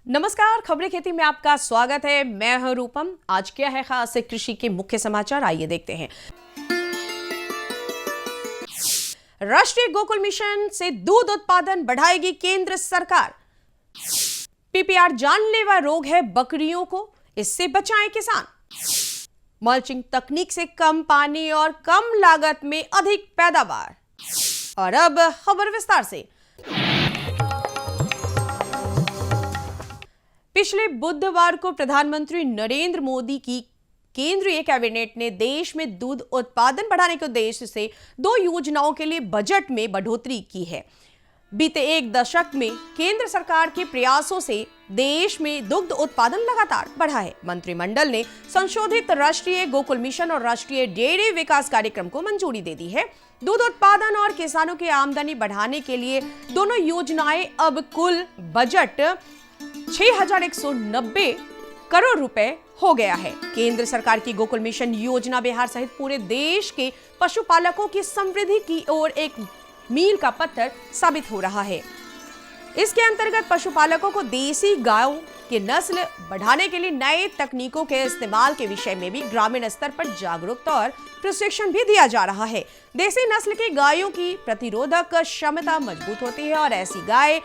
नमस्कार, खबरें खेती में आपका स्वागत है। मैं हूं रूपम। आज क्या है खास कृषि के मुख्य समाचार, आइए देखते हैं। राष्ट्रीय गोकुल मिशन से दूध उत्पादन बढ़ाएगी केंद्र सरकार। पीपीआर जानलेवा रोग है बकरियों को, इससे बचाएं किसान। मल्चिंग तकनीक से कम पानी और कम लागत में अधिक पैदावार। और अब खबर विस्तार से। पिछले बुधवार को प्रधानमंत्री नरेंद्र मोदी की केंद्रीय कैबिनेट ने देश में दूध उत्पादन बढ़ाने के उद्देश्य से 2 योजनाओं के लिए बजट में बढ़ोतरी की है। बीते एक दशक में केंद्र सरकार के प्रयासों से देश में दुग्ध उत्पादन लगातार बढ़ा है। मंत्रिमंडल ने संशोधित राष्ट्रीय गोकुल मिशन और राष्ट्रीय डेयरी विकास कार्यक्रम को मंजूरी दे दी है। दूध उत्पादन और किसानों की आमदनी बढ़ाने के लिए दोनों योजनाएं अब कुल बजट 6,190 करोड़ रुपए हो गया है। केंद्र सरकार की गोकुल मिशन योजना बिहार सहित पूरे देश के पशुपालकों की समृद्धि की ओर एक मील का पत्थर साबित हो रहा है। इसके अंतर्गत पशुपालकों को देसी गायों की नस्ल बढ़ाने के लिए नए तकनीकों के इस्तेमाल के विषय में भी ग्रामीण स्तर पर जागरूकता और प्रशिक्षण भी दिया जा रहा है। देसी नस्ल की गायों की प्रतिरोधक क्षमता मजबूत होती है और ऐसी गाय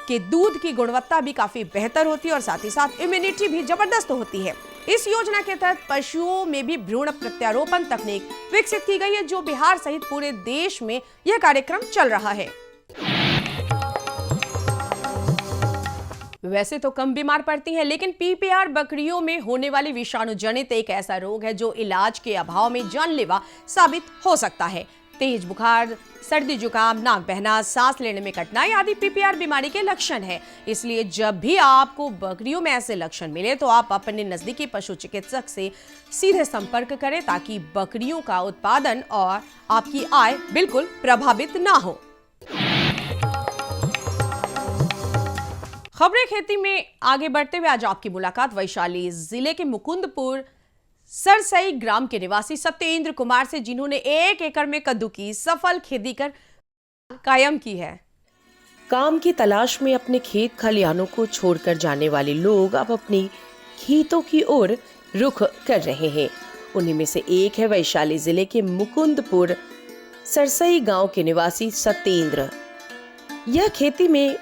के दूध की गुणवत्ता भी काफी बेहतर होती है और साथ ही साथ इम्यूनिटी भी जबरदस्त होती है। इस योजना के तहत पशुओं में भी भ्रूण प्रत्यारोपण तकनीक विकसित की गई है, जो बिहार सहित पूरे देश में यह कार्यक्रम चल रहा है। वैसे तो कम बीमार पड़ती हैं, लेकिन पीपीआर बकरियों में होने वाली विषाणु जनित एक ऐसा रोग है जो इलाज के अभाव में जानलेवा साबित हो सकता है। तेज बुखार, सर्दी जुकाम, नाक बहना, सांस लेने में कठिनाई आदि पीपीआर बीमारी के लक्षण हैं। इसलिए जब भी आपको बकरियों में ऐसे लक्षण मिले तो आप अपने नजदीकी पशु चिकित्सक से सीधे संपर्क करें, ताकि बकरियों का उत्पादन और आपकी आय बिल्कुल प्रभावित ना हो। खबरें खेती में आगे बढ़ते हुए आज आपकी मुलाकात वैशाली जिले के मुकुंदपुर सरसई ग्राम के निवासी सत्येंद्र कुमार से, जिन्होंने 1 एकड़ में कद्दू की सफल खेती कर कायम की है। काम की तलाश में अपने खेत खलिहानों को छोड़कर जाने वाले लोग अब अपनी खेतों की ओर रुख कर रहे हैं। उन्हीं में से एक है वैशाली जिले के मुकुंदपुर सरसई गांव के निवासी सत्येंद्र। यह खेती में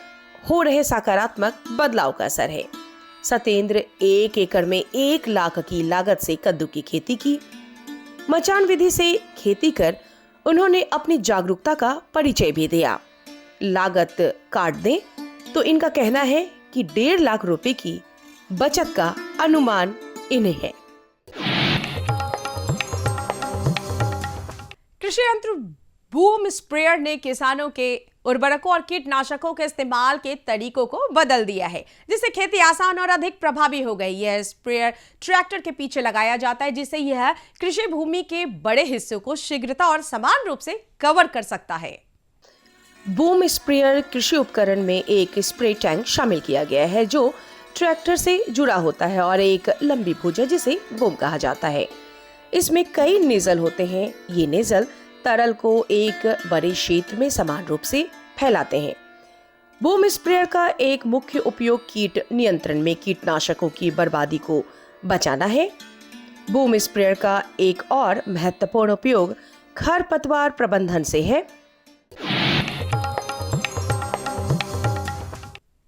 हो रहे सकारात्मक बदलाव का असर है। सत्येंद्र 1 एकड़ में 1 लाख की लागत से कद्दू की खेती की। मचान विधि से खेती कर उन्होंने अपनी जागरूकता का परिचय भी दिया। लागत काट दें तो इनका कहना है कि 1.5 लाख रुपए की बचत का अनुमान इन्हें है। कृषि यंत्र बूम स्प्रेयर ने किसानों के उर्वरकों और कीटनाशकों के इस्तेमाल के तरीकों को बदल दिया है, जिससे खेती आसान और अधिक प्रभावी हो गई। यह स्प्रेयर ट्रैक्टर के पीछे लगाया जाता है, जिससे यह कृषि भूमि के बड़े हिस्सों को शीघ्रता और समान रूप से कवर कर सकता है। बूम स्प्रेयर कृषि उपकरण में एक स्प्रे टैंक शामिल किया गया है, जो ट्रैक्टर से जुड़ा होता है, और एक लंबी भुजा जिसे बूम कहा जाता है। इसमें कई नेजल होते हैं। ये नेजल तरल को एक बड़े क्षेत्र में समान रूप से फैलाते हैं। बूम स्प्रेयर का एक मुख्य उपयोग कीट नियंत्रण में कीटनाशकों की बर्बादी को बचाना है। बूम स्प्रेयर का एक और महत्वपूर्ण उपयोग खरपतवार प्रबंधन से है।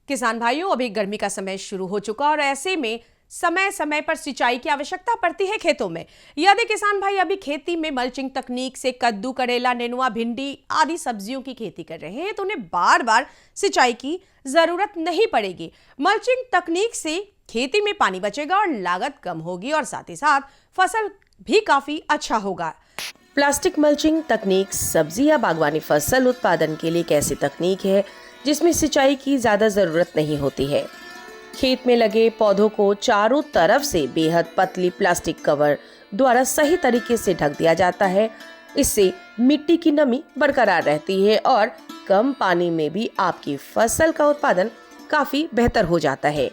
किसान भाइयों, अभी गर्मी का समय शुरू हो चुका और ऐसे में समय समय पर सिंचाई की आवश्यकता पड़ती है खेतों में। यदि किसान भाई अभी खेती में मल्चिंग तकनीक से कद्दू, करेला, नेनुआ, भिंडी आदि सब्जियों की खेती कर रहे हैं तो उन्हें बार बार सिंचाई की जरूरत नहीं पड़ेगी। मल्चिंग तकनीक से खेती में पानी बचेगा और लागत कम होगी और साथ ही साथ फसल भी काफी अच्छा होगा। प्लास्टिक मल्चिंग तकनीक सब्जी या बागवानी फसल उत्पादन के लिए एक ऐसी तकनीक है जिसमें सिंचाई की ज्यादा जरूरत नहीं होती है। खेत में लगे पौधों को चारों तरफ से बेहद पतली प्लास्टिक कवर द्वारा सही तरीके से ढक दिया जाता है। इससे मिट्टी की नमी बरकरार रहती है और कम पानी में भी आपकी फसल का उत्पादन काफी बेहतर हो जाता है।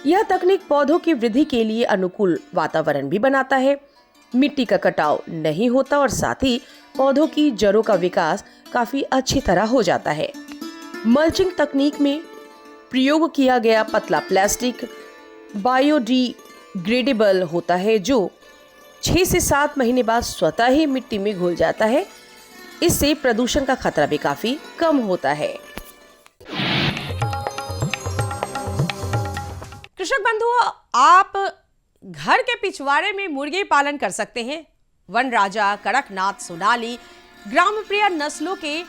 यह तकनीक पौधों की वृद्धि के लिए अनुकूल वातावरण भी बनाता है। मिट्टी का कटाव नहीं होता और साथ ही पौधों की जड़ों का विकास काफी अच्छी तरह हो जाता है। मल्चिंग तकनीक में प्रयोग किया गया पतला प्लास्टिक बायोडिग्रेडेबल होता है जो 6 से 7 महीने बाद स्वतः ही मिट्टी में घुल जाता है। इससे प्रदूषण का खतरा भी काफी कम होता है। कृषक बंधुओं, आप घर के पिछवाड़े में मुर्गी पालन कर सकते हैं। वन राजा, कड़कनाथ, सोनाली, ग्राम प्रिय नस्लों के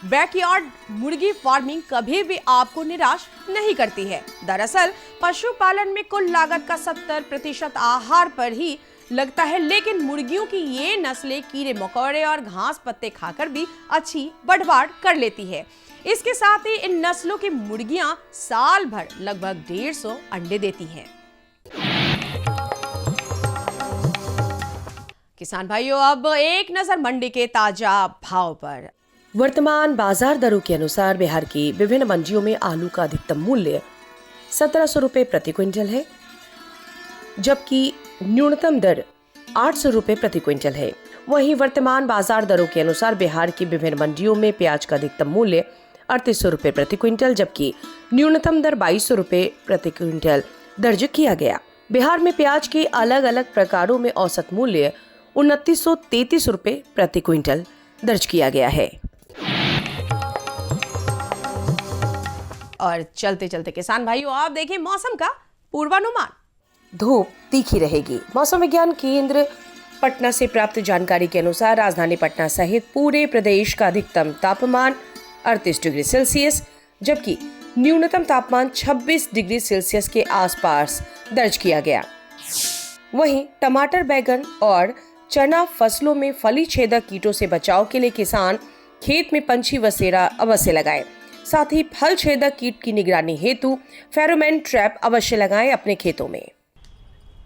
बैकयार्ड मुर्गी फार्मिंग कभी भी आपको निराश नहीं करती है। दरअसल पशुपालन में कुल लागत का 70% आहार पर ही लगता है, लेकिन मुर्गियों की ये नस्लें कीड़े मकोड़े और घास पत्ते खाकर भी अच्छी बढ़वाड़ कर लेती है। इसके साथ ही इन नस्लों की मुर्गियां साल भर लगभग 150 अंडे देती हैं। किसान भाइयों, अब एक नजर मंडी के ताजा भाव पर। वर्तमान बाजार दरों के अनुसार बिहार की विभिन्न मंडियों में आलू का अधिकतम मूल्य 1700 रुपए प्रति क्विंटल है, जबकि न्यूनतम दर 800 रुपए प्रति क्विंटल है। वहीं वर्तमान बाजार दरों के अनुसार बिहार की विभिन्न मंडियों में प्याज का अधिकतम मूल्य 3800 रुपए प्रति क्विंटल, जबकि न्यूनतम दर 2200 रुपए प्रति क्विंटल दर्ज किया गया। बिहार में प्याज के अलग अलग प्रकारों में औसत मूल्य 2933 रुपए प्रति क्विंटल दर्ज किया गया है। और चलते चलते किसान भाइयों, आप देखिए मौसम का पूर्वानुमान। धूप तीखी रहेगी। मौसम विज्ञान केंद्र पटना से प्राप्त जानकारी के अनुसार राजधानी पटना सहित पूरे प्रदेश का अधिकतम तापमान 38 डिग्री सेल्सियस, जबकि न्यूनतम तापमान 26 डिग्री सेल्सियस के आसपास दर्ज किया गया। वहीं टमाटर, बैगन और चना फसलों में फली छेदक कीटों से बचाव के लिए किसान खेत में पंछी बसेरा अवश्य लगाएं। साथ ही फल छेदक कीट की निगरानी हेतु फेरोमोन ट्रैप अवश्य लगाएं अपने खेतों में।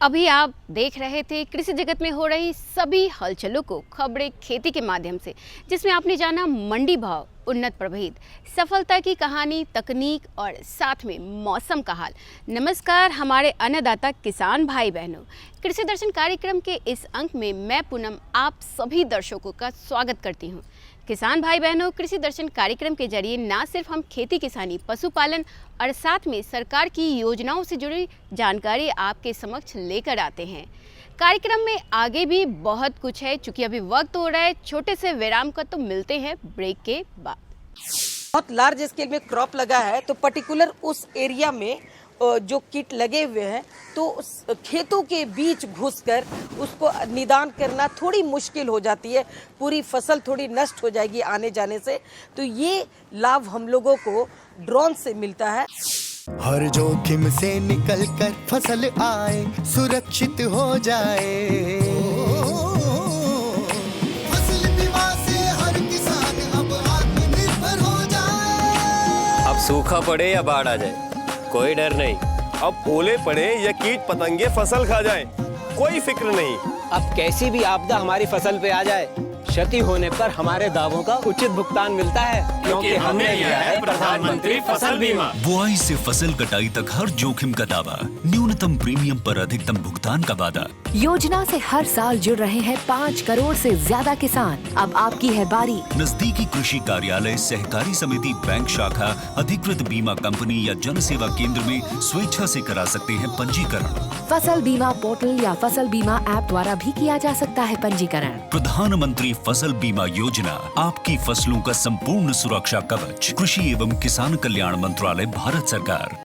अभी आप देख रहे थे कृषि जगत में हो रही सभी हलचलों को खबरें खेती के माध्यम से, जिसमें आपने जाना मंडी भाव, उन्नत प्रभेद, सफलता की कहानी, तकनीक और साथ में मौसम का हाल। नमस्कार हमारे अन्नदाता किसान भाई बहनों, कृषि दर्शन कार्यक्रम के इस अंक में मैं पूनम आप सभी दर्शकों का स्वागत करती हूँ। किसान भाई बहनों, कृषि दर्शन कार्यक्रम के जरिए ना सिर्फ हम खेती किसानी, पशुपालन और साथ में सरकार की योजनाओं से जुड़ी जानकारी आपके समक्ष लेकर आते हैं। कार्यक्रम में आगे भी बहुत कुछ है, चूंकि अभी वक्त हो रहा है छोटे से विराम का, तो मिलते हैं ब्रेक के बाद। बहुत लार्ज स्केल में क्रॉप लगा है, तो पर्टिकुलर उस एरिया में जो कीट लगे हुए हैं, तो खेतों के बीच घुसकर उसको निदान करना थोड़ी मुश्किल हो जाती है। पूरी फसल थोड़ी नष्ट हो जाएगी आने जाने से। तो ये लाभ हम लोगों को ड्रोन से मिलता है। हर जोखिम से निकल कर फसल आए, सुरक्षित हो जाए। फसल बीमा से हर किसान अब आत्मनिर्भर हो जाए। अब सूखा पड़े या बाढ़ आ जाए, कोई डर नहीं। अब ओले पड़े या कीट पतंगे फसल खा जाएं, कोई फिक्र नहीं। अब कैसी भी आपदा हमारी फसल पे आ जाए, क्षति होने पर हमारे दावों का उचित भुगतान मिलता है, क्योंकि हमने लिया है प्रधानमंत्री फसल बीमा। बुआई से फसल कटाई तक हर जोखिम का दावा, न्यूनतम प्रीमियम पर अधिकतम भुगतान का वादा। योजना से हर साल जुड़ रहे हैं 5 करोड़ से ज्यादा किसान। अब आपकी है बारी। नजदीकी कृषि कार्यालय, सहकारी समिति, बैंक शाखा, अधिकृत बीमा कंपनी या जन सेवा केंद्र में स्वेच्छा से करा सकते हैं पंजीकरण। फसल बीमा पोर्टल या फसल बीमा ऐप द्वारा भी किया जा सकता है पंजीकरण। प्रधानमंत्री फसल बीमा योजना, आपकी फसलों का संपूर्ण सुरक्षा कवच। कृषि एवं किसान कल्याण मंत्रालय, भारत सरकार।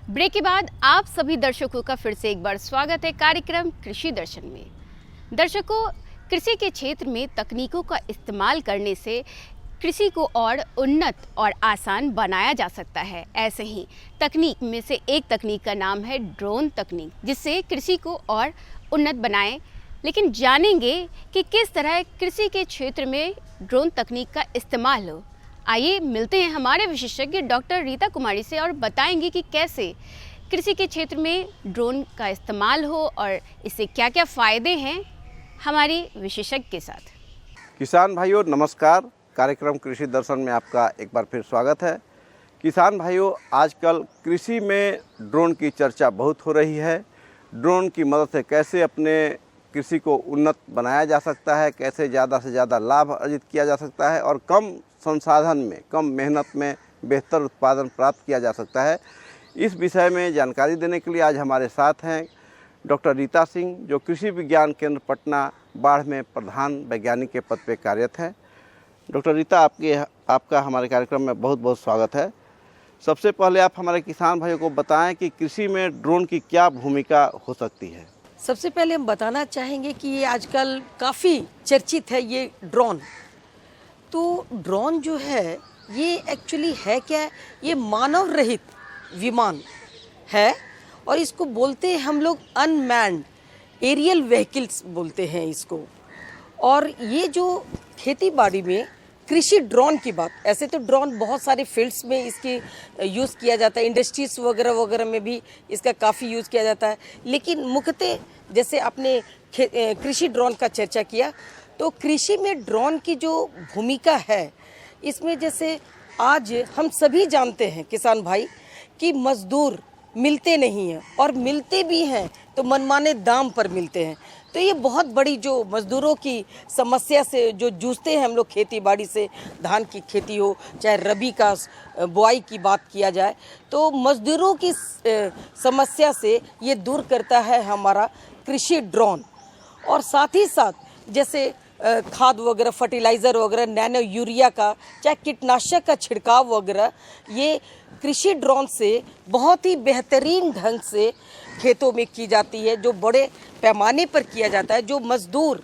ब्रेक के बाद आप सभी दर्शकों का फिर से एक बार स्वागत है कार्यक्रम कृषि दर्शन में। दर्शकों, कृषि के क्षेत्र में तकनीकों का इस्तेमाल करने से कृषि को और उन्नत और आसान बनाया जा सकता है। ऐसे ही तकनीक में से एक तकनीक का नाम है ड्रोन तकनीक, जिससे कृषि को और उन्नत बनाएं। लेकिन जानेंगे कि किस तरह कृषि के क्षेत्र में ड्रोन तकनीक का इस्तेमाल हो। आइए मिलते हैं हमारे विशेषज्ञ डॉक्टर रीता कुमारी से और बताएंगे कि कैसे कृषि के क्षेत्र में ड्रोन का इस्तेमाल हो और इससे क्या क्या फ़ायदे हैं, हमारी विशेषज्ञ के साथ। किसान भाइयों नमस्कार, कार्यक्रम कृषि दर्शन में आपका एक बार फिर स्वागत है। किसान भाइयों, आजकल कृषि में ड्रोन की चर्चा बहुत हो रही है। ड्रोन की मदद से कैसे अपने कृषि को उन्नत बनाया जा सकता है, कैसे ज़्यादा से ज़्यादा लाभ अर्जित किया जा सकता है और कम संसाधन में, कम मेहनत में बेहतर उत्पादन प्राप्त किया जा सकता है। इस विषय में जानकारी देने के लिए आज हमारे साथ हैं डॉक्टर रीता सिंह, जो कृषि विज्ञान केंद्र पटना बाढ़ में प्रधान वैज्ञानिक के पद पर कार्यरत हैं। डॉक्टर रीता, आपका हमारे कार्यक्रम में बहुत बहुत स्वागत है। सबसे पहले आप हमारे किसान भाइयों को बताएं कि कृषि में ड्रोन की क्या भूमिका हो सकती है। सबसे पहले हम बताना चाहेंगे कि ये आजकल काफ़ी चर्चित है ये ड्रोन। तो ड्रोन जो है ये एक्चुअली है क्या? ये मानव रहित विमान है और इसको बोलते हैं हम लोग अनमैन्ड एरियल व्हीकल्स बोलते हैं इसको। और ये जो खेती बाड़ी में कृषि ड्रोन की बात, ऐसे तो ड्रोन बहुत सारे फील्ड्स में इसकी यूज़ किया जाता है, इंडस्ट्रीज वगैरह वगैरह में भी इसका काफ़ी यूज़ किया जाता है। लेकिन मुख्यतः जैसे आपने कृषि ड्रोन का चर्चा किया, तो कृषि में ड्रोन की जो भूमिका है इसमें, जैसे आज हम सभी जानते हैं किसान भाई कि मजदूर मिलते नहीं हैं और मिलते भी हैं तो मनमाने दाम पर मिलते हैं। तो ये बहुत बड़ी जो मजदूरों की समस्या से जो जूझते हैं हम लोग खेती बाड़ी से, धान की खेती हो चाहे रबी का बुआई की बात किया जाए, तो मजदूरों की समस्या से ये दूर करता है हमारा कृषि ड्रोन। और साथ ही साथ जैसे खाद वगैरह, फर्टिलाइज़र वगैरह, नैनो यूरिया का चाहे कीटनाशक का छिड़काव वगैरह, ये कृषि ड्रोन से बहुत ही बेहतरीन ढंग से खेतों में की जाती है, जो बड़े पैमाने पर किया जाता है। जो मजदूर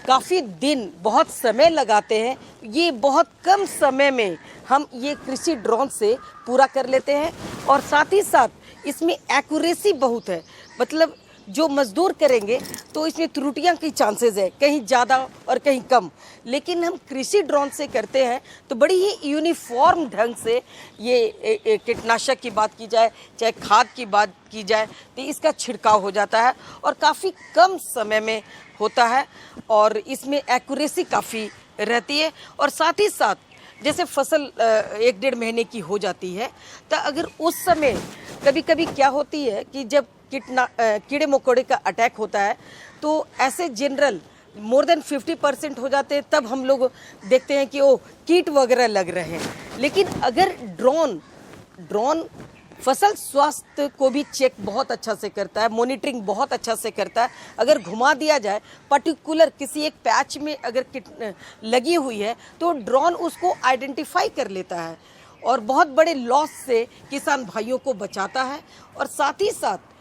काफ़ी दिन, बहुत समय लगाते हैं, ये बहुत कम समय में हम ये कृषि ड्रोन से पूरा कर लेते हैं। और साथ ही साथ इसमें एक्यूरेसी बहुत है, मतलब जो मजदूर करेंगे तो इसमें त्रुटियां की चांसेस है, कहीं ज़्यादा और कहीं कम। लेकिन हम कृषि ड्रोन से करते हैं तो बड़ी ही यूनिफॉर्म ढंग से ये कीटनाशक की बात की जाए चाहे खाद की बात की जाए तो इसका छिड़काव हो जाता है और काफ़ी कम समय में होता है और इसमें एक्यूरेसी काफ़ी रहती है। और साथ ही साथ जैसे फसल 1-1.5 महीने की हो जाती है, तो अगर उस समय कभी कभी क्या होती है कि जब कीड़े मकोड़े का अटैक होता है तो ऐसे जनरल मोर देन 50% हो जाते हैं, तब हम लोग देखते हैं कि ओ कीट वगैरह लग रहे हैं। लेकिन अगर ड्रोन फसल स्वास्थ्य को भी चेक बहुत अच्छा से करता है, मॉनिटरिंग बहुत अच्छा से करता है। अगर घुमा दिया जाए पर्टिकुलर किसी एक पैच में अगर कीट लगी हुई है तो ड्रोन उसको आइडेंटिफाई कर लेता है और बहुत बड़े लॉस से किसान भाइयों को बचाता है। और साथ ही साथ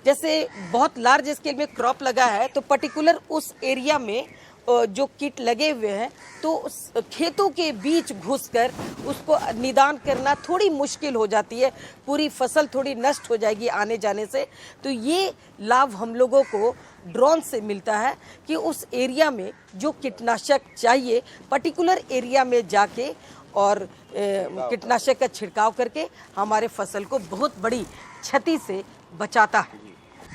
जैसे बहुत लार्ज स्केल में क्रॉप लगा है तो पर्टिकुलर उस एरिया में जो कीट लगे हुए हैं तो खेतों के बीच घुसकर उसको निदान करना थोड़ी मुश्किल हो जाती है, पूरी फसल थोड़ी नष्ट हो जाएगी आने जाने से। तो ये लाभ हम लोगों को ड्रोन से मिलता है कि उस एरिया में जो कीटनाशक चाहिए पर्टिकुलर एरिया में जाके और कीटनाशक का छिड़काव करके हमारे फसल को बहुत बड़ी क्षति से बचाता है।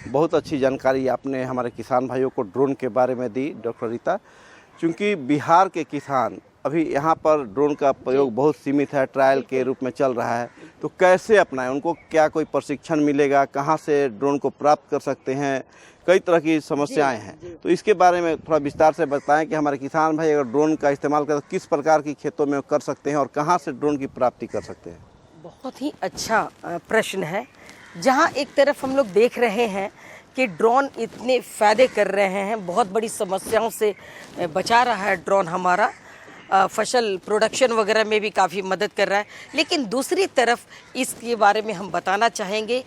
बहुत अच्छी जानकारी आपने हमारे किसान भाइयों को ड्रोन के बारे में दी डॉक्टर रीता। चूँकि बिहार के किसान अभी यहाँ पर ड्रोन का प्रयोग बहुत सीमित है, ट्रायल के रूप में चल रहा है, तो कैसे अपनाएं? उनको क्या कोई प्रशिक्षण मिलेगा? कहाँ से ड्रोन को प्राप्त कर सकते हैं? कई तरह की समस्याएं हैं, तो इसके बारे में थोड़ा विस्तार से बताएं कि हमारे किसान भाई अगर ड्रोन का इस्तेमाल करें तो किस प्रकार की खेतों में कर सकते हैं और कहाँ से ड्रोन की प्राप्ति कर सकते हैं। बहुत ही अच्छा प्रश्न है। जहाँ एक तरफ हम लोग देख रहे हैं कि ड्रोन इतने फ़ायदे कर रहे हैं, बहुत बड़ी समस्याओं से बचा रहा है ड्रोन हमारा, फसल प्रोडक्शन वगैरह में भी काफ़ी मदद कर रहा है। लेकिन दूसरी तरफ इसके बारे में हम बताना चाहेंगे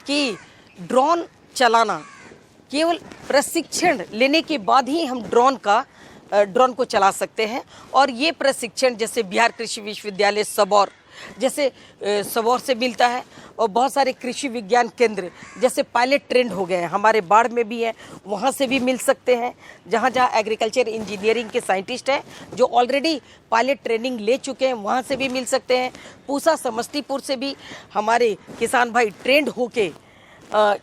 कि ड्रोन चलाना केवल प्रशिक्षण लेने के बाद ही हम ड्रोन को चला सकते हैं। और ये प्रशिक्षण जैसे बिहार कृषि विश्वविद्यालय सबौर जैसे सबौर से मिलता है और बहुत सारे कृषि विज्ञान केंद्र जैसे पायलट ट्रेंड हो गए हैं, हमारे बाढ़ में भी है, वहाँ से भी मिल सकते हैं। जहाँ जहाँ एग्रीकल्चर इंजीनियरिंग के साइंटिस्ट हैं जो ऑलरेडी पायलट ट्रेनिंग ले चुके हैं, वहाँ से भी मिल सकते हैं। पूसा समस्तीपुर से भी हमारे किसान भाई ट्रेंड होके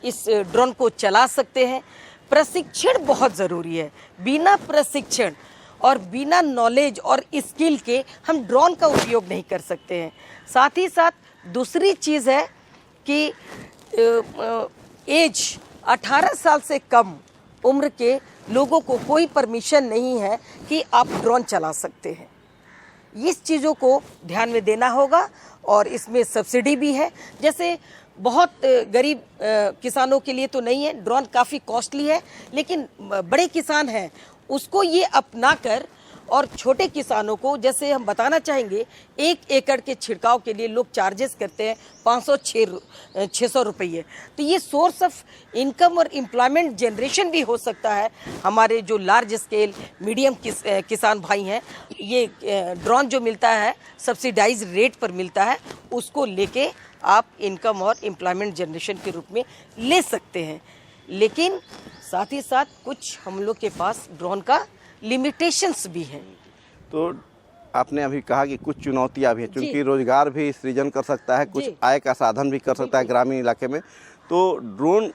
इस ड्रोन को चला सकते हैं। प्रशिक्षण बहुत ज़रूरी है, बिना प्रशिक्षण और बिना नॉलेज और स्किल के हम ड्रोन का उपयोग नहीं कर सकते हैं। साथ ही साथ दूसरी चीज़ है कि एज 18 साल से कम उम्र के लोगों को कोई परमिशन नहीं है कि आप ड्रोन चला सकते हैं। इस चीज़ों को ध्यान में देना होगा और इसमें सब्सिडी भी है। जैसे बहुत गरीब किसानों के लिए तो नहीं है, ड्रोन काफ़ी कॉस्टली है, लेकिन बड़े किसान हैं उसको ये अपना कर, और छोटे किसानों को जैसे हम बताना चाहेंगे 1 एकड़ के छिड़काव के लिए लोग चार्जेस करते हैं 500-600 रुपये। तो ये सोर्स ऑफ इनकम और एम्प्लॉयमेंट जनरेशन भी हो सकता है हमारे जो लार्ज स्केल मीडियम किसान भाई हैं। ये ड्रोन जो मिलता है सब्सिडाइज रेट पर मिलता है, उसको लेके आप इनकम और एम्प्लॉयमेंट जनरेशन के रूप में ले सकते हैं। लेकिन साथ ही साथ कुछ हम लोग के पास ड्रोन का लिमिटेशंस भी हैं। तो आपने अभी कहा कि कुछ चुनौतियां भी हैं, क्योंकि रोजगार भी सृजन कर सकता है, कुछ आय का साधन भी कर सकता है ग्रामीण इलाके में। तो ड्रोन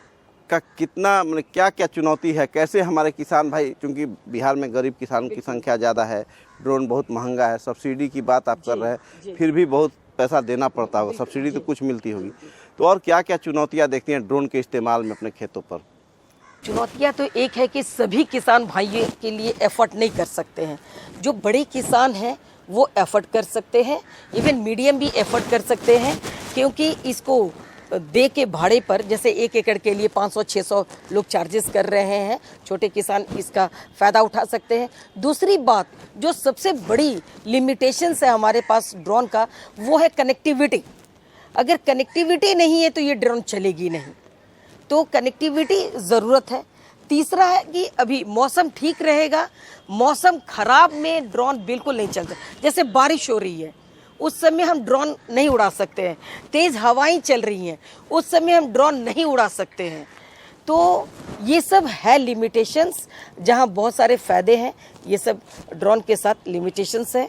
का कितना, मतलब क्या क्या चुनौती है, कैसे हमारे किसान भाई, क्योंकि बिहार में गरीब किसान की संख्या ज़्यादा है, ड्रोन बहुत महंगा है, सब्सिडी की बात आप कर रहे हैं, फिर भी बहुत पैसा देना पड़ता होगा, सब्सिडी तो कुछ मिलती होगी। तो और क्या क्या चुनौतियाँ देखती हैं ड्रोन के इस्तेमाल में अपने खेतों पर? चुनौतियाँ तो एक है कि सभी किसान भाइयों के लिए एफर्ट नहीं कर सकते हैं। जो बड़े किसान हैं वो एफर्ट कर सकते हैं, इवन मीडियम भी एफर्ट कर सकते हैं, क्योंकि इसको दे के भाड़े पर जैसे 1 एकड़ के लिए 500-600 लोग चार्जेस कर रहे हैं, छोटे किसान इसका फ़ायदा उठा सकते हैं। दूसरी बात जो सबसे बड़ी लिमिटेशंस है हमारे पास ड्रोन का, वो है कनेक्टिविटी। अगर कनेक्टिविटी नहीं है तो ये ड्रोन चलेगी नहीं, तो कनेक्टिविटी ज़रूरत है। तीसरा है कि अभी मौसम ठीक रहेगा, मौसम ख़राब में ड्रोन बिल्कुल नहीं चलता। जैसे बारिश हो रही है उस समय हम ड्रोन नहीं उड़ा सकते हैं, तेज़ हवाएं चल रही हैं उस समय हम ड्रोन नहीं उड़ा सकते हैं। तो ये सब है लिमिटेशंस, जहाँ बहुत सारे फ़ायदे हैं, ये सब ड्रोन के साथ लिमिटेशंस हैं।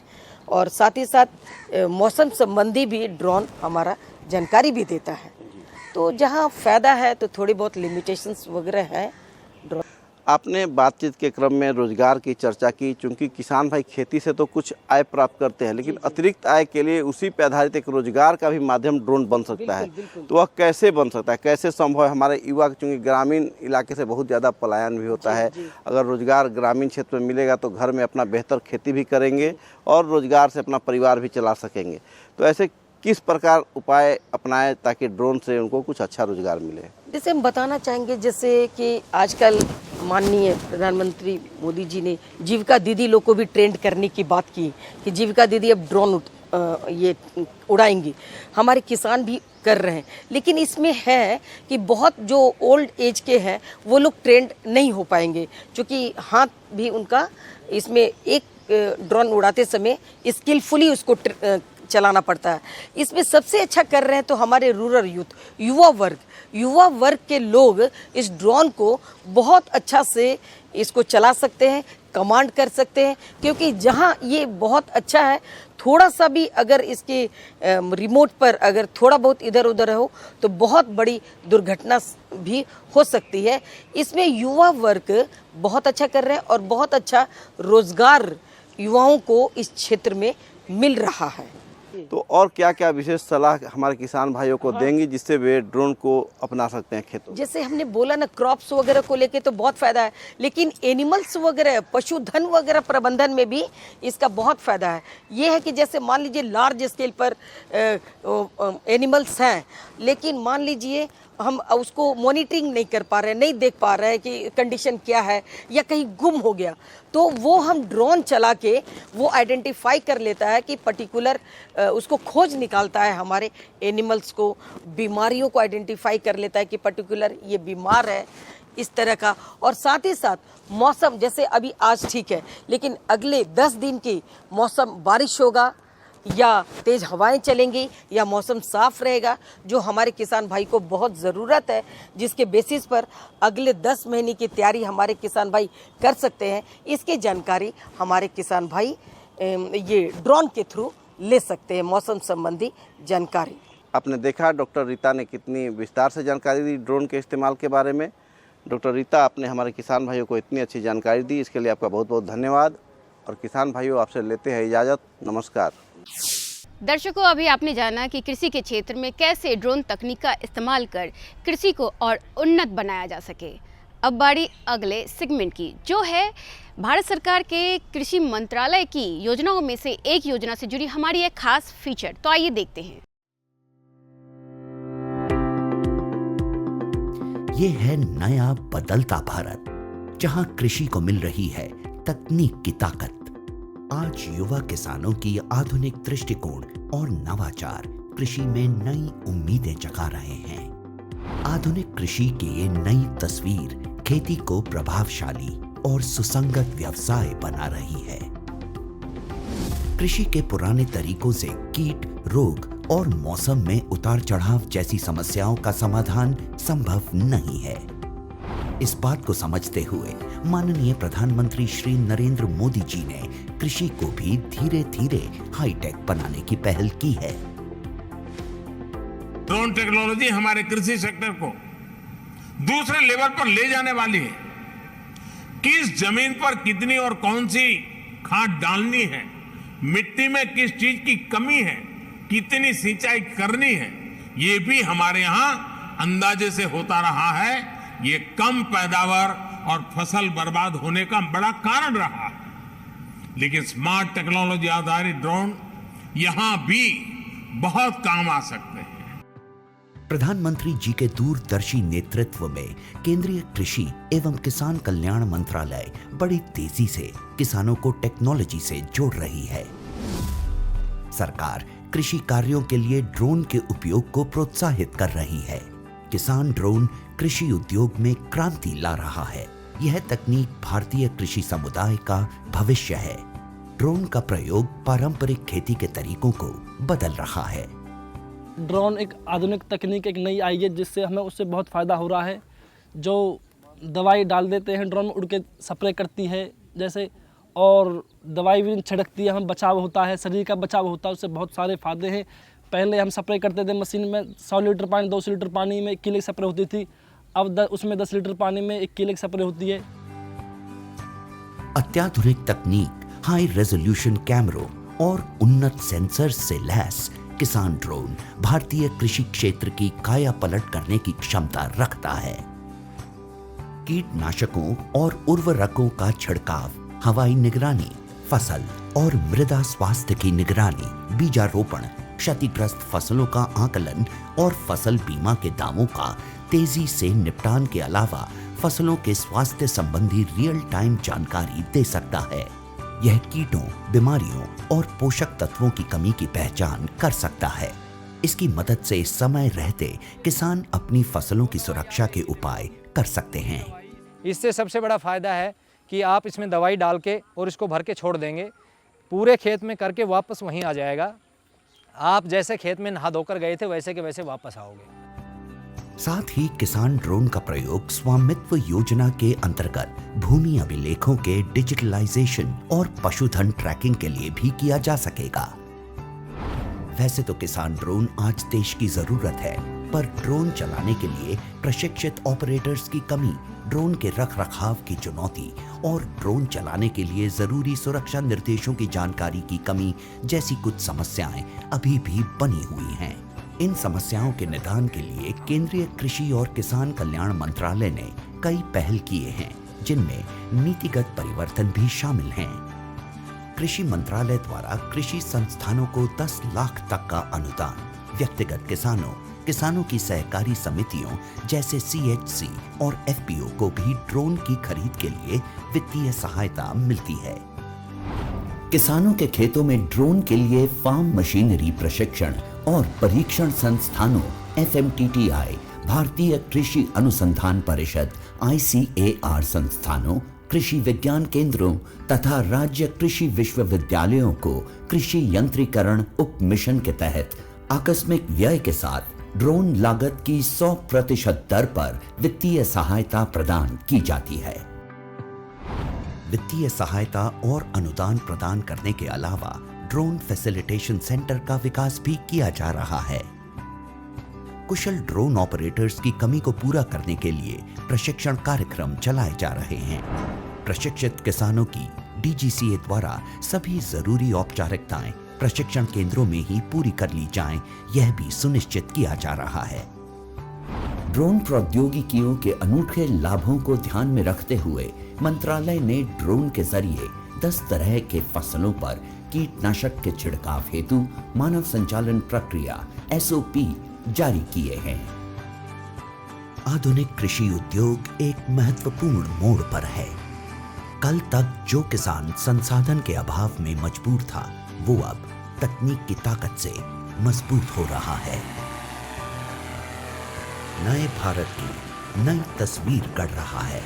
और साथ ही साथ मौसम संबंधी भी ड्रोन हमारा जानकारी भी देता है। तो जहाँ फ़ायदा है तो थोड़ी बहुत लिमिटेशंस वगैरह हैं ड्रोन। आपने बातचीत के क्रम में रोजगार की चर्चा की, चूंकि किसान भाई खेती से तो कुछ आय प्राप्त करते हैं, लेकिन अतिरिक्त आय के लिए उसी पे आधारित एक रोजगार का भी माध्यम ड्रोन बन सकता है। तो वह कैसे बन सकता है, कैसे संभव है? हमारे युवा, चूँकि ग्रामीण इलाके से बहुत ज़्यादा पलायन भी होता है, अगर रोजगार ग्रामीण क्षेत्र में मिलेगा तो घर में अपना बेहतर खेती भी करेंगे और रोजगार से अपना परिवार भी चला सकेंगे। तो ऐसे किस प्रकार उपाय अपनाएं ताकि ड्रोन से उनको कुछ अच्छा रोजगार मिले? जैसे हम बताना चाहेंगे, जैसे कि आजकल माननीय प्रधानमंत्री मोदी जी ने जीविका दीदी लोग को भी ट्रेंड करने की बात की कि जीविका दीदी अब ड्रोन ये उड़ाएंगी। हमारे किसान भी कर रहे हैं, लेकिन इसमें है कि बहुत जो ओल्ड एज के हैं वो लोग ट्रेंड नहीं हो पाएंगे, क्योंकि हाथ भी उनका इसमें एक ड्रोन उड़ाते समय स्किलफुली उसको चलाना पड़ता है। इसमें सबसे अच्छा कर रहे हैं तो हमारे रूरल यूथ, युवा वर्ग के लोग इस ड्रोन को बहुत अच्छा से इसको चला सकते हैं, कमांड कर सकते हैं, क्योंकि जहां ये बहुत अच्छा है, थोड़ा सा भी अगर इसके रिमोट पर अगर थोड़ा बहुत इधर उधर हो तो बहुत बड़ी दुर्घटना भी हो सकती है। इसमें युवा वर्ग बहुत अच्छा कर रहे हैं और बहुत अच्छा रोजगार युवाओं को इस क्षेत्र में मिल रहा है। तो और क्या क्या विशेष सलाह हमारे किसान भाइयों को देंगी जिससे वे ड्रोन को अपना सकते हैं खेतों? जैसे हमने बोला ना, क्रॉप्स वगैरह को लेके तो बहुत फायदा है, लेकिन एनिमल्स वगैरह, पशुधन वगैरह प्रबंधन में भी इसका बहुत फायदा है। ये है कि जैसे मान लीजिए लार्ज स्केल पर एनिमल्स हैं, लेकिन मान लीजिए हम उसको मॉनिटरिंग नहीं कर पा रहे, नहीं देख पा रहे हैं कि कंडीशन क्या है या कहीं गुम हो गया, तो वो हम ड्रोन चला के वो आइडेंटिफाई कर लेता है कि पर्टिकुलर उसको खोज निकालता है हमारे एनिमल्स को, बीमारियों को आइडेंटिफाई कर लेता है कि पर्टिकुलर ये बीमार है, इस तरह का। और साथ ही साथ मौसम, जैसे अभी आज ठीक है, लेकिन अगले 10 दिन की मौसम बारिश होगा या तेज हवाएं चलेंगी या मौसम साफ रहेगा, जो हमारे किसान भाई को बहुत ज़रूरत है, जिसके बेसिस पर अगले 10 महीने की तैयारी हमारे किसान भाई कर सकते हैं। इसकी जानकारी हमारे किसान भाई ये ड्रोन के थ्रू ले सकते हैं, मौसम संबंधी जानकारी। आपने देखा डॉक्टर रीता ने कितनी विस्तार से जानकारी दी ड्रोन के इस्तेमाल के बारे में। डॉक्टर रीता, आपने हमारे किसान भाइयों को इतनी अच्छी जानकारी दी, इसके लिए आपका बहुत बहुत धन्यवाद। और किसान भाइयों, आपसे लेते हैं इजाज़त। नमस्कार। दर्शकों, अभी आपने जाना कि कृषि के क्षेत्र में कैसे ड्रोन तकनीक का इस्तेमाल कर कृषि को और उन्नत बनाया जा सके। अब बारी अगले सेगमेंट की, जो है भारत सरकार के कृषि मंत्रालय की योजनाओं में से एक योजना से जुड़ी हमारी एक खास फीचर। तो आइए देखते हैं। ये है नया बदलता भारत, जहां कृषि को मिल रही है तकनीक की ताकत। आज युवा किसानों की आधुनिक दृष्टिकोण और नवाचार कृषि में नई उम्मीदें जगा रहे हैं। आधुनिक कृषि की ये नई तस्वीर खेती को प्रभावशाली और सुसंगत व्यवसाय बना रही है। कृषि के पुराने तरीकों से कीट, रोग और मौसम में उतार चढ़ाव जैसी समस्याओं का समाधान संभव नहीं है। इस बात को समझते हुए माननीय प्रधानमंत्री श्री नरेंद्र मोदी जी ने कृषि को भी धीरे धीरे हाईटेक बनाने की पहल की है। ड्रोन टेक्नोलॉजी हमारे कृषि सेक्टर को दूसरे लेवल पर ले जाने वाली है। किस जमीन पर कितनी और कौन सी खाद डालनी है, मिट्टी में किस चीज की कमी है, कितनी सिंचाई करनी है, ये भी हमारे यहाँ अंदाजे से होता रहा है। ये कम पैदावार और फसल बर्बाद होने का बड़ा कारण रहा है। लेकिन स्मार्ट टेक्नोलॉजी आधारित ड्रोन यहां भी बहुत काम आ सकते हैं। प्रधानमंत्री जी के दूरदर्शी नेतृत्व में केंद्रीय कृषि एवं किसान कल्याण मंत्रालय बड़ी तेजी से किसानों को टेक्नोलॉजी से जोड़ रही है। सरकार कृषि कार्यों के लिए ड्रोन के उपयोग को प्रोत्साहित कर रही है। किसान ड्रोन कृषि उद्योग में क्रांति ला रहा है। यह तकनीक भारतीय कृषि समुदाय का भविष्य है। ड्रोन का प्रयोग पारंपरिक खेती के तरीकों को बदल रहा है। ड्रोन एक आधुनिक तकनीक एक नई आई है, जिससे हमें उससे बहुत फ़ायदा हो रहा है। जो दवाई डाल देते हैं ड्रोन में उड़ के स्प्रे करती है जैसे, और दवाई भी छिड़कती है, हमें बचाव होता है, शरीर का बचाव होता है, उससे बहुत सारे फ़ायदे हैं। पहले हम स्प्रे करते थे मशीन में 100 लीटर पानी 200 लीटर पानी में 1 किलो की स्प्रे होती थी। अब उसमें 10 लीटर पानी में 1 किलो की स्प्रे होती है। अत्याधुनिक तकनीक, हाई रेजोल्यूशन कैमरों और उन्नत सेंसर्स से लैस किसान ड्रोन भारतीय कृषि क्षेत्र की काया पलट करने की क्षमता रखता है। कीटनाशकों और उर्वरकों का छिड़काव, हवाई निगरानी, फसल और मृदा स्वास्थ्य की निगरानी, बीजारोपण, क्षतिग्रस्त फसलों का आकलन और फसल बीमा के दावों का तेजी से निपटान के अलावा फसलों के स्वास्थ्य संबंधी रियल टाइम जानकारी दे सकता है। यह कीटों, बीमारियों और पोषक तत्वों की कमी की पहचान कर सकता है। इसकी मदद से समय रहते किसान अपनी फसलों की सुरक्षा के उपाय कर सकते हैं। इससे सबसे बड़ा फायदा है कि आप इसमें दवाई डाल के और इसको भर के छोड़ देंगे, पूरे खेत में करके वापस वहीं आ जाएगा। आप जैसे खेत में नहा धोकर गए थे वैसे के वैसे वापस आओगे। साथ ही किसान ड्रोन का प्रयोग स्वामित्व योजना के अंतर्गत भूमि अभिलेखों के डिजिटलाइजेशन और पशुधन ट्रैकिंग के लिए भी किया जा सकेगा। वैसे तो किसान ड्रोन आज देश की जरूरत है, पर ड्रोन चलाने के लिए प्रशिक्षित ऑपरेटर्स की कमी, ड्रोन के रखरखाव की चुनौती और ड्रोन चलाने के लिए जरूरी सुरक्षा निर्देशों की जानकारी की कमी जैसी कुछ समस्याएं अभी भी बनी हुई हैं। इन समस्याओं के निदान के लिए केंद्रीय कृषि और किसान कल्याण मंत्रालय ने कई पहल किए हैं, जिनमें नीतिगत परिवर्तन भी शामिल हैं। कृषि मंत्रालय द्वारा कृषि संस्थानों को 10 लाख तक का अनुदान, व्यक्तिगत किसानों की सहकारी समितियों जैसे CHC और FPO को भी ड्रोन की खरीद के लिए वित्तीय सहायता मिलती है। किसानों के खेतों में ड्रोन के लिए फार्म मशीनरी प्रशिक्षण और परीक्षण संस्थानों FMTTI, भारतीय कृषि अनुसंधान परिषद ICAR संस्थानों, कृषि विज्ञान केंद्रों तथा राज्य कृषि विश्वविद्यालयों को कृषि यंत्रीकरण उप मिशन के तहत आकस्मिक व्यय के साथ ड्रोन लागत की 100% दर पर वित्तीय सहायता प्रदान की जाती है। वित्तीय सहायता और अनुदान प्रदान करने के अलावा ड्रोन फैसिलिटेशन सेंटर का विकास भी किया जा रहा है। कुशल ड्रोन ऑपरेटर्स की कमी को पूरा करने के लिए प्रशिक्षण कार्यक्रम चलाए जा रहे हैं। प्रशिक्षित किसानों की DGCA द्वारा सभी जरूरी औपचारिकताएं प्रशिक्षण केंद्रों में ही पूरी कर ली जाएं, यह भी सुनिश्चित किया जा रहा है। ड्रोन प्रौद्योगिकियों के अनूठे लाभों को ध्यान में रखते हुए मंत्रालय ने ड्रोन के जरिए 10 तरह के फसलों पर कीटनाशक के छिड़काव हेतु मानव संचालन प्रक्रिया SOP जारी किए हैं। आधुनिक कृषि उद्योग एक महत्वपूर्ण मोड़ पर है। कल तक जो किसान संसाधन के अभाव में मजबूर था, वो अब तकनीक की ताकत से मजबूत हो रहा है। नए भारत की नई तस्वीर गढ़ रहा है।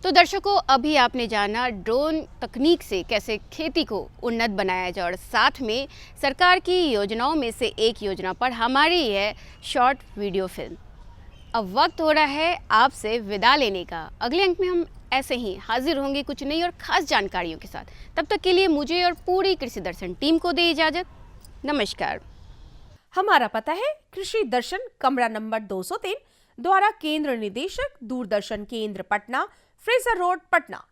तो दर्शकों, अभी आपने जाना ड्रोन तकनीक से कैसे खेती को उन्नत बनाया जाए और साथ में सरकार की योजनाओं में से एक योजना पर हमारी यह शॉर्ट वीडियो फिल्म। अब वक्त हो रहा है आपसे विदा लेने का। अगले अंक में हम ऐसे ही हाजिर होंगे कुछ नई और ख़ास जानकारियों के साथ। तब तक के लिए मुझे और पूरी कृषि दर्शन टीम को दे इजाज़त। नमस्कार। हमारा पता है कृषि दर्शन, कमरा नंबर 203, द्वारा केंद्र निदेशक, दूरदर्शन केंद्र पटना, फ्रेजर रोड, पटना।